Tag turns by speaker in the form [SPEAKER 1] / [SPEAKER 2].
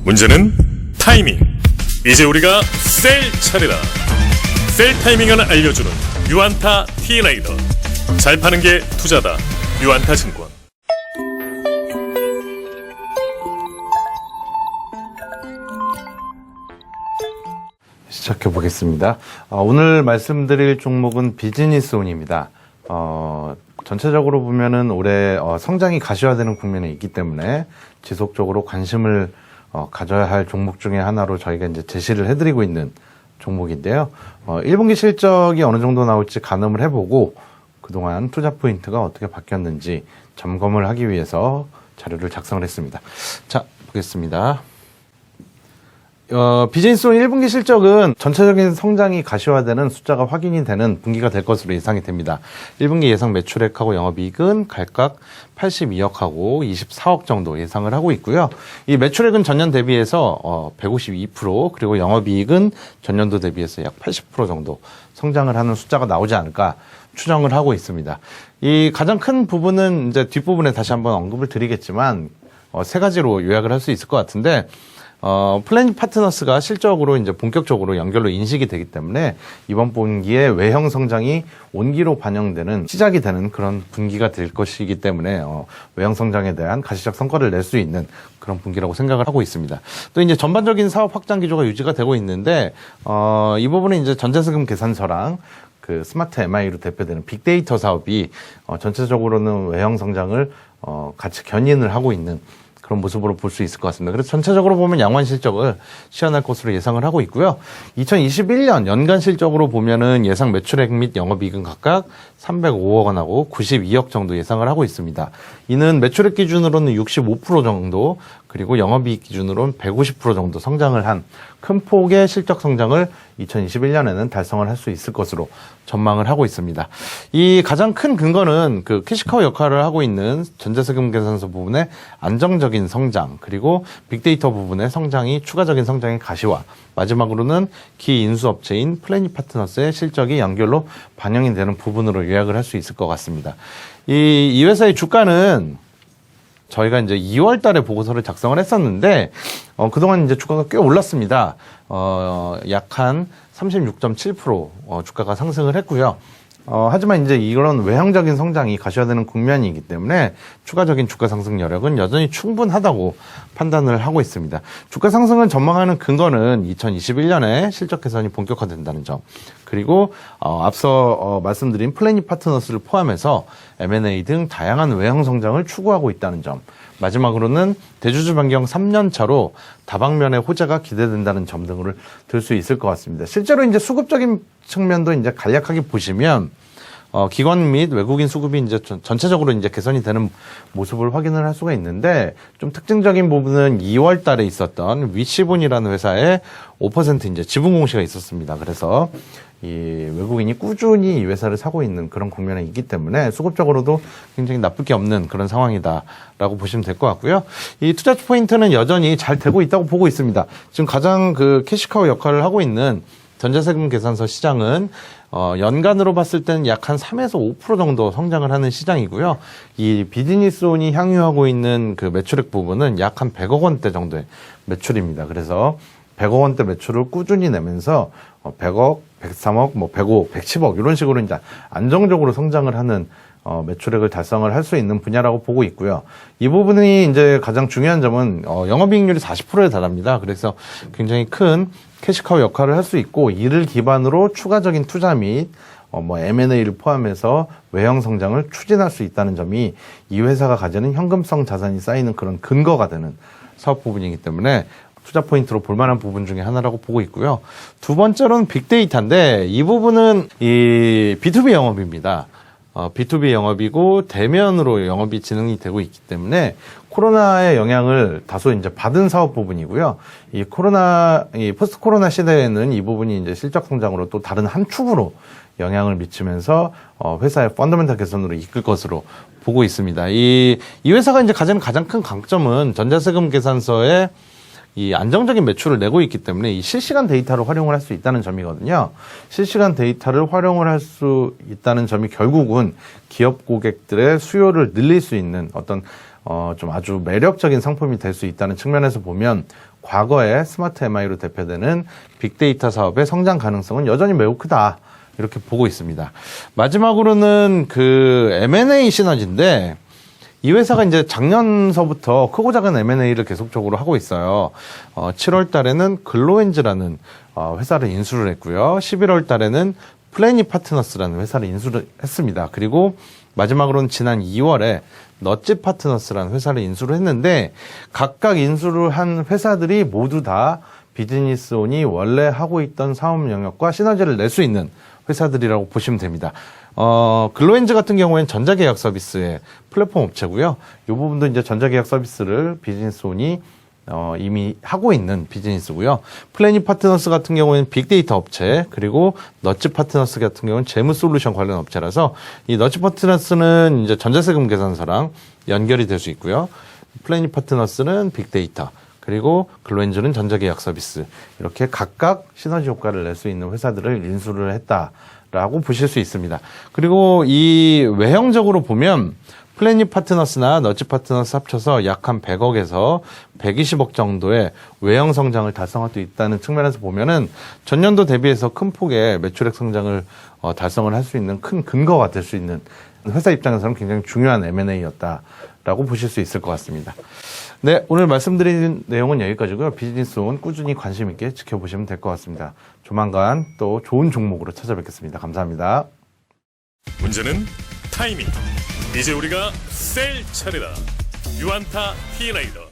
[SPEAKER 1] 문제는 타이밍. 이제 우리가 셀 차례다. 셀 타이밍을 알려주는 유안타 T레이더. 잘 파는 게 투자다. 유안타증권.
[SPEAKER 2] 시작해 보겠습니다. 오늘 말씀드릴 종목은 비즈니스온입니다. 전체적으로 보면은 올해 성장이 가시화되는 국면에 있기 때문에 지속적으로 관심을 가져야 할 종목 중에 하나로 저희가 이제 제시를 해드리고 있는 종목인데요. 1분기 실적이 어느 정도 나올지 가늠을 해보고 그동안 투자 포인트가 어떻게 바뀌었는지 점검을 하기 위해서 자료를 작성을 했습니다. 자, 보겠습니다. 비즈니스온 1분기 실적은 전체적인 성장이 가시화되는 숫자가 확인이 되는 분기가 될 것으로 예상이 됩니다. 1분기 예상 매출액하고 영업이익은 각각 82억하고 24억 정도 예상을 하고 있고요. 이 매출액은 전년 대비해서 152%, 그리고 영업이익은 전년도 대비해서 약 80% 정도 성장을 하는 숫자가 나오지 않을까 추정을 하고 있습니다. 이 가장 큰 부분은 이제 뒷부분에 다시 한번 언급을 드리겠지만 세 가지로 요약을 할 수 있을 것 같은데, 플래닛 파트너스가 실적으로 이제 본격적으로 연결로 인식이 되기 때문에 이번 분기에 외형 성장이 온기로 반영되는 시작이 되는 그런 분기가 될 것이기 때문에 외형 성장에 대한 가시적 성과를 낼 수 있는 그런 분기라고 생각을 하고 있습니다. 또 이제 전반적인 사업 확장 기조가 유지가 되고 있는데, 이 부분은 이제 전자세금 계산서랑 그 스마트 MI로 대표되는 빅데이터 사업이 전체적으로는 외형 성장을 같이 견인을 하고 있는 그런 모습으로 볼 수 있을 것 같습니다. 그래서 전체적으로 보면 양환 실적을 시현할 것으로 예상을 하고 있고요. 2021년 연간 실적으로 보면은 예상 매출액 및 영업이익은 각각 305억 원하고 92억 정도 예상을 하고 있습니다. 이는 매출액 기준으로는 65% 정도, 그리고 영업이익 기준으로는 150% 정도 성장을 한 큰 폭의 실적 성장을 2021년에는 달성을 할 수 있을 것으로 전망을 하고 있습니다. 이 가장 큰 근거는 그 캐시카우 역할을 하고 있는 전자세금 계산서 부분의 안정적인 성장, 그리고 빅데이터 부분의 성장이 추가적인 성장의 가시화, 마지막으로는 기 인수업체인 플래닛 파트너스의 실적이 연결로 반영이 되는 부분으로 요약을 할 수 있을 것 같습니다. 이 회사의 주가는 저희가 이제 2월 달에 보고서를 작성을 했었는데, 그동안 이제 주가가 꽤 올랐습니다. 약 한 36.7% 주가가 상승을 했고요. 하지만 이제 이런 외형적인 성장이 가시화되는 국면이기 때문에 추가적인 주가 상승 여력은 여전히 충분하다고 판단을 하고 있습니다. 주가 상승을 전망하는 근거는 2021년에 실적 개선이 본격화된다는 점, 그리고 앞서 말씀드린 플래닛 파트너스를 포함해서 M&A 등 다양한 외형 성장을 추구하고 있다는 점, 마지막으로는 대주주 변경 3년 차로 다방면의 호재가 기대된다는 점 등을 들 수 있을 것 같습니다. 실제로 이제 수급적인 측면도 이제 간략하게 보시면 기관 및 외국인 수급이 이제 전체적으로 이제 개선이 되는 모습을 확인을 할 수가 있는데, 좀 특징적인 부분은 2월 달에 있었던 위시본이라는 회사의 5% 이제 지분 공시가 있었습니다. 그래서 이 외국인이 꾸준히 이 회사를 사고 있는 그런 국면에 있기 때문에 수급적으로도 굉장히 나쁠 게 없는 그런 상황이다라고 보시면 될 것 같고요. 이 투자 포인트는 여전히 잘 되고 있다고 보고 있습니다. 지금 가장 그 캐시카우 역할을 하고 있는 전자세금 계산서 시장은 연간으로 봤을 때는 약 한 3에서 5% 정도 성장을 하는 시장이고요. 이 비즈니스온이 향유하고 있는 그 매출액 부분은 약 한 100억 원대 정도의 매출입니다. 그래서 100억 원대 매출을 꾸준히 내면서 100억, 103억, 105억, 110억 이런 식으로 이제 안정적으로 성장을 하는 매출액을 달성을 할 수 있는 분야라고 보고 있고요. 이 부분이 이제 가장 중요한 점은 영업이익률이 40%에 달합니다. 그래서 굉장히 큰 캐시카우 역할을 할 수 있고, 이를 기반으로 추가적인 투자 및 M&A를 포함해서 외형 성장을 추진할 수 있다는 점이 이 회사가 가지는 현금성 자산이 쌓이는 그런 근거가 되는 사업 부분이기 때문에 투자 포인트로 볼만한 부분 중에 하나라고 보고 있고요. 두 번째로는 빅데이터인데, 이 부분은 이 B2B 영업입니다. B2B 영업이고 대면으로 영업이 진행이 되고 있기 때문에 코로나의 영향을 다소 이제 받은 사업 부분이고요. 이 포스트 코로나 시대에는 이 부분이 이제 실적 성장으로 또 다른 한 축으로 영향을 미치면서 회사의 펀더멘탈 개선으로 이끌 것으로 보고 있습니다. 이 회사가 이제 가장 큰 강점은 전자세금 계산서에 이 안정적인 매출을 내고 있기 때문에 이 실시간 데이터를 활용을 할 수 있다는 점이거든요. 실시간 데이터를 활용을 할 수 있다는 점이 결국은 기업 고객들의 수요를 늘릴 수 있는 어떤 좀 아주 매력적인 상품이 될 수 있다는 측면에서 보면 과거의 스마트 MI로 대표되는 빅데이터 사업의 성장 가능성은 여전히 매우 크다. 이렇게 보고 있습니다. 마지막으로는 그 M&A 시너지인데 이 회사가 이제 작년서부터 크고 작은 M&A를 계속적으로 하고 있어요. 7월 달에는 글로엔즈라는 회사를 인수를 했고요. 11월 달에는 플래니 파트너스라는 회사를 인수를 했습니다. 그리고 마지막으로는 지난 2월에 넛지 파트너스라는 회사를 인수를 했는데 각각 인수를 한 회사들이 모두 다 비즈니스온이 원래 하고 있던 사업 영역과 시너지를 낼 수 있는 회사들이라고 보시면 됩니다. 글로엔즈 같은 경우에는 전자계약 서비스의 플랫폼 업체고요. 이 부분도 이제 전자계약 서비스를 비즈니스온이 이미 하고 있는 비즈니스고요. 플래니 파트너스 같은 경우에는 빅데이터 업체, 그리고 넛지 파트너스 같은 경우는 재무 솔루션 관련 업체라서 이 넛지 파트너스는 이제 전자세금 계산서랑 연결이 될 수 있고요. 플래니 파트너스는 빅데이터, 그리고 글로엔즈는 전자계약 서비스, 이렇게 각각 시너지 효과를 낼 수 있는 회사들을 인수를 했다라고 보실 수 있습니다. 그리고 이 외형적으로 보면 플래니 파트너스나 넛지 파트너스 합쳐서 약 한 100억에서 120억 정도의 외형 성장을 달성할 수 있다는 측면에서 보면은 전년도 대비해서 큰 폭의 매출액 성장을 달성을 할 수 있는 큰 근거가 될 수 있는 회사 입장에서는 굉장히 중요한 M&A였다라고 보실 수 있을 것 같습니다. 네, 오늘 말씀드린 내용은 여기까지고요. 비즈니스온 꾸준히 관심 있게 지켜보시면 될 것 같습니다. 조만간 또 좋은 종목으로 찾아뵙겠습니다. 감사합니다.
[SPEAKER 1] 문제는 타이밍. 이제 우리가 셀 차례다. 유안타 T레이더.